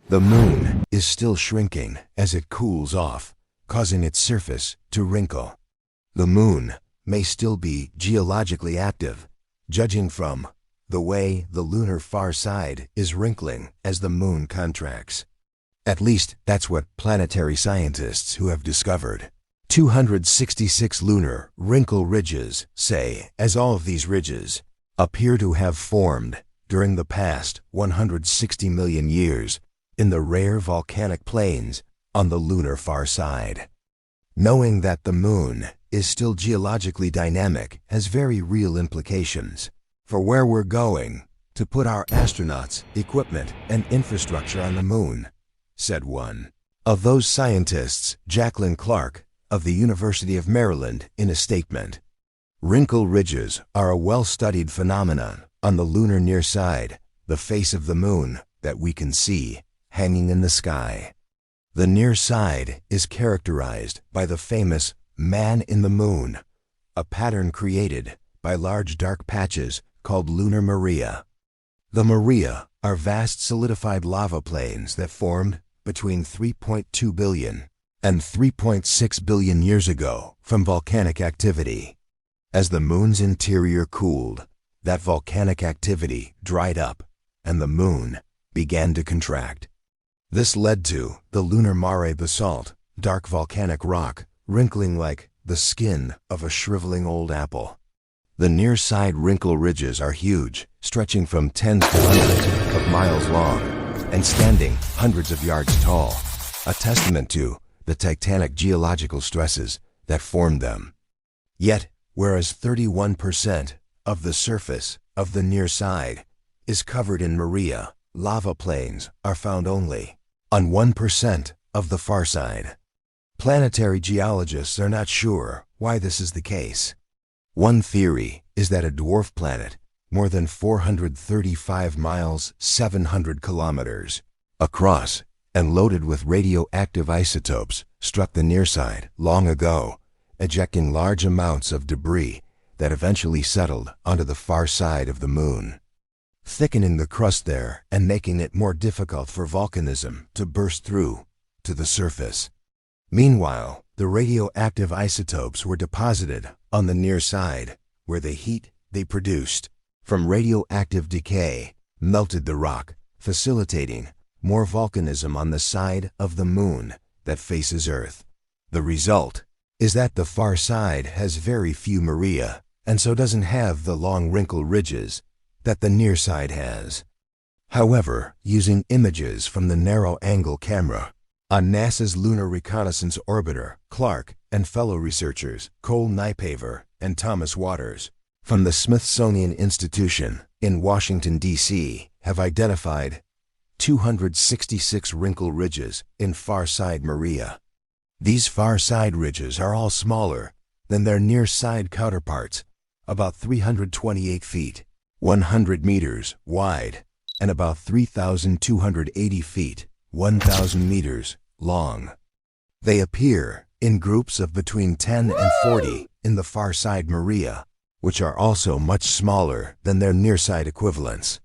The moon is still shrinking as it cools off, causing its surface to wrinkle. The moon may still be geologically active, judging from the way the lunar far side is wrinkling as the moon contracts. At least that's what planetary scientists who have discovered 266 lunar wrinkle ridges say, as all of these ridges appear to have formed during the past 160 million years in the rare volcanic plains on the lunar far side. Knowing that the moon is still geologically dynamic has very real implications for where we're going to put our astronauts, equipment, and infrastructure on the moon, said one of those scientists, Jacqueline Clark of the University of Maryland, in a statement. Wrinkle ridges are a well-studied phenomenon on the lunar near side, the face of the moon that we can see hanging in the sky. The near side is characterized by the famous man in the moon, a pattern created by large dark patches called lunar maria. The maria are vast solidified lava plains that formed between 3.2 billion and 3.6 billion years ago from volcanic activity. As the moon's interior cooled, that volcanic activity dried up and the moon began to contract. This led to the lunar mare basalt, dark volcanic rock, wrinkling like the skin of a shriveling old apple. The near-side wrinkle ridges are huge, stretching from tens to hundreds of miles long and standing hundreds of yards tall, a testament to the titanic geological stresses that formed them. Yet, whereas 31% of the surface of the near side is covered in maria, lava plains are found only on 1% of the far side. Planetary geologists are not sure why this is the case. One theory is that a dwarf planet, more than 435 miles, 700 kilometers, across and loaded with radioactive isotopes, struck the near side long ago, ejecting large amounts of debris that eventually settled onto the far side of the moon, thickening the crust there and making it more difficult for volcanism to burst through to the surface. Meanwhile, the radioactive isotopes were deposited on the near side, where the heat they produced from radioactive decay melted the rock, facilitating more volcanism on the side of the moon that faces Earth. The result is that the far side has very few maria, and so doesn't have the long wrinkle ridges that the near side has. However, using images from the narrow-angle camera on NASA's Lunar Reconnaissance Orbiter, Clark and fellow researchers Cole Nypaver and Thomas Waters from the Smithsonian Institution in Washington, D.C., have identified 266 wrinkle ridges in far-side maria. These far-side ridges are all smaller than their near-side counterparts, about 328 feet, 100 meters wide, and about 3,280 feet, 1,000 meters long. They appear in groups of between 10 and 40 in the far-side maria, which are also much smaller than their near-side equivalents.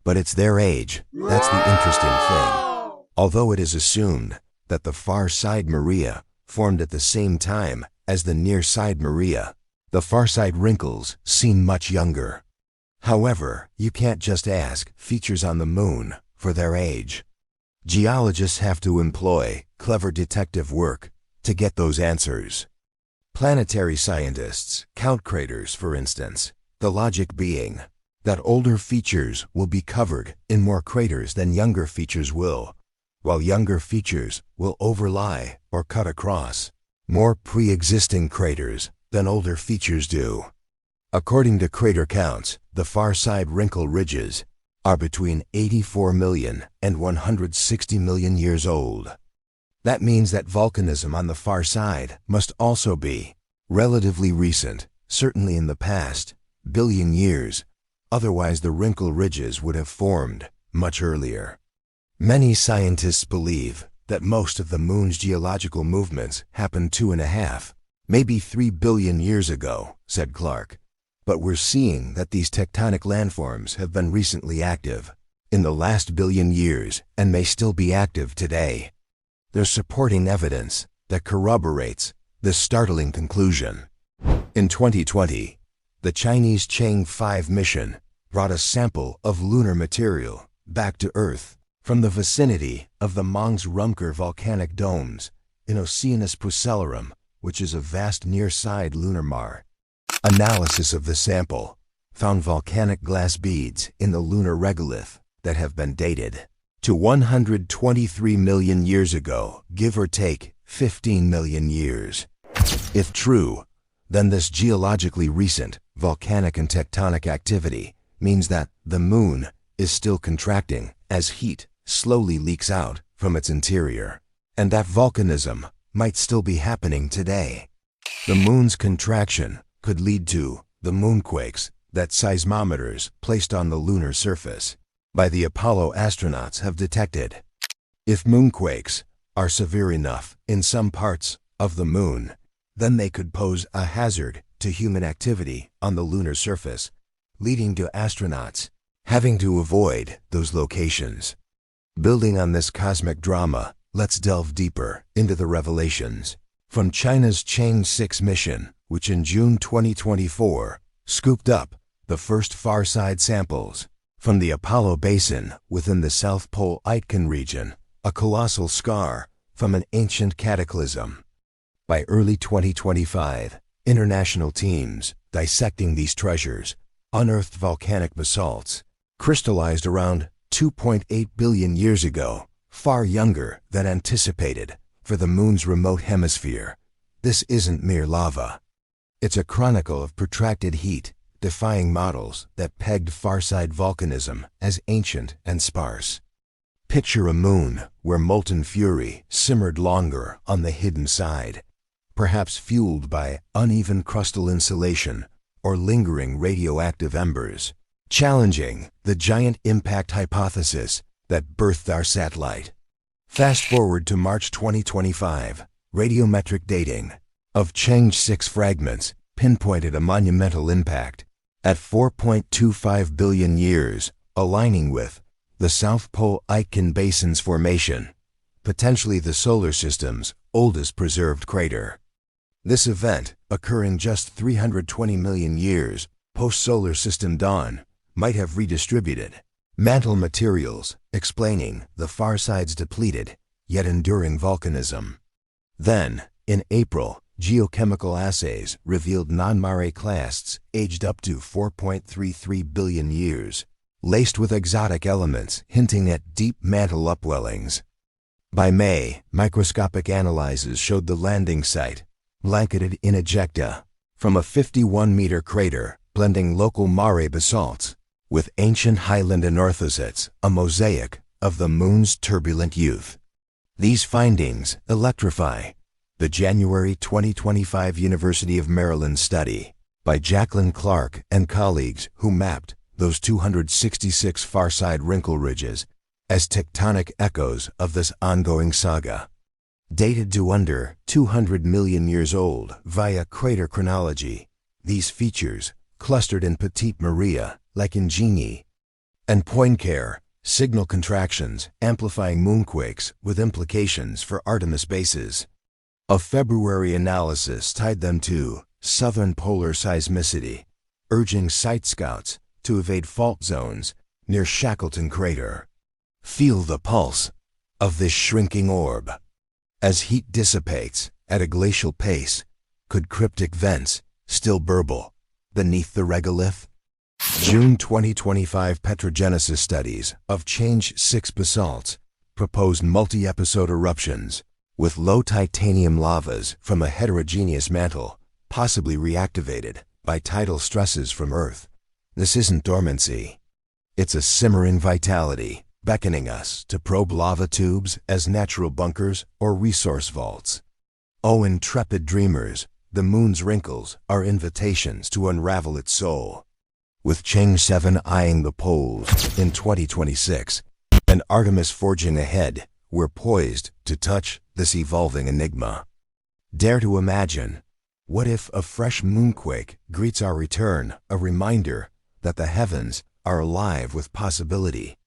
But it's their age that's the interesting thing. Although it is assumed that the far-side maria formed at the same time as the near-side maria, the far-side wrinkles seem much younger. However, you can't just ask features on the moon for their age. Geologists have to employ clever detective work to get those answers. Planetary scientists count craters, for instance, the logic being that older features will be covered in more craters than younger features will, while younger features will overlie or cut across more pre-existing craters than older features do. According to crater counts, the far-side wrinkle ridges are between 84 million and 160 million years old. That means that volcanism on the far side must also be relatively recent, certainly in the past billion years, otherwise the wrinkle ridges would have formed much earlier. Many scientists believe that most of the moon's geological movements happened 2.5, maybe 3 billion years ago, said Clark. But we're seeing that these tectonic landforms have been recently active, in the last billion years and may still be active today. There's supporting evidence that corroborates this startling conclusion. In 2020, the Chinese Chang'e 5 mission brought a sample of lunar material back to Earth from the vicinity of the Mons-Rumker volcanic domes in Oceanus Procellarum, which is a vast near-side lunar mare. Analysis of the sample found volcanic glass beads in the lunar regolith that have been dated to 123 million years ago, give or take 15 million years. If true, then this geologically recent volcanic and tectonic activity means that the Moon is still contracting as heat slowly leaks out from its interior, and that volcanism might still be happening today. The Moon's contraction could lead to the moonquakes that seismometers placed on the lunar surface by the Apollo astronauts have detected. If moonquakes are severe enough in some parts of the Moon, then they could pose a hazard to human activity on the lunar surface, leading to astronauts having to avoid those locations. Building on this cosmic drama, let's delve deeper into the revelations from China's Chang'e 6 mission, which in June 2024 scooped up the first far-side samples from the Apollo Basin within the South Pole Aitken region, a colossal scar from an ancient cataclysm. By early 2025, international teams dissecting these treasures unearthed volcanic basalts crystallized around 2.8 billion years ago, far younger than anticipated for the Moon's remote hemisphere. This isn't mere lava. It's a chronicle of protracted heat, defying models that pegged far-side volcanism as ancient and sparse. Picture a Moon where molten fury simmered longer on the hidden side, perhaps fueled by uneven crustal insulation or lingering radioactive embers, challenging the giant impact hypothesis that birthed our satellite. Fast forward to March 2025, radiometric dating of Chang'e 6 fragments pinpointed a monumental impact at 4.25 billion years, aligning with the South Pole Aitken Basin's formation, potentially the solar system's oldest preserved crater. This event, occurring just 320 million years post-solar system dawn, might have redistributed mantle materials, explaining the far side's depleted yet enduring volcanism. Then, in April, geochemical assays revealed non-mare clasts aged up to 4.33 billion years, laced with exotic elements hinting at deep mantle upwellings. By May, microscopic analyses showed the landing site blanketed in ejecta from a 51-meter crater blending local mare basalts with ancient highland anorthosites, a mosaic of the Moon's turbulent youth. These findings electrify the January 2025 University of Maryland study by Jacqueline Clark and colleagues who mapped those 266 far-side wrinkle ridges as tectonic echoes of this ongoing saga. Dated to under 200 million years old via crater chronology, these features clustered in Petite Maria, like in Genie, and Poincare, signal contractions amplifying moonquakes with implications for Artemis bases. A February analysis tied them to southern polar seismicity, urging site scouts to evade fault zones near Shackleton Crater. Feel the pulse of this shrinking orb. As heat dissipates at a glacial pace, could cryptic vents still burble beneath the regolith? June 2025 petrogenesis studies of Chang'e 6 basalts proposed multi-episode eruptions with low titanium lavas from a heterogeneous mantle, possibly reactivated by tidal stresses from Earth. This isn't dormancy. It's a simmering vitality, beckoning us to probe lava tubes as natural bunkers or resource vaults. Oh, intrepid dreamers, the Moon's wrinkles are invitations to unravel its soul. With Chang'e 7 eyeing the poles in 2026 and Artemis forging ahead, we're poised to touch this evolving enigma. Dare to imagine, what if a fresh moonquake greets our return, a reminder that the heavens are alive with possibility?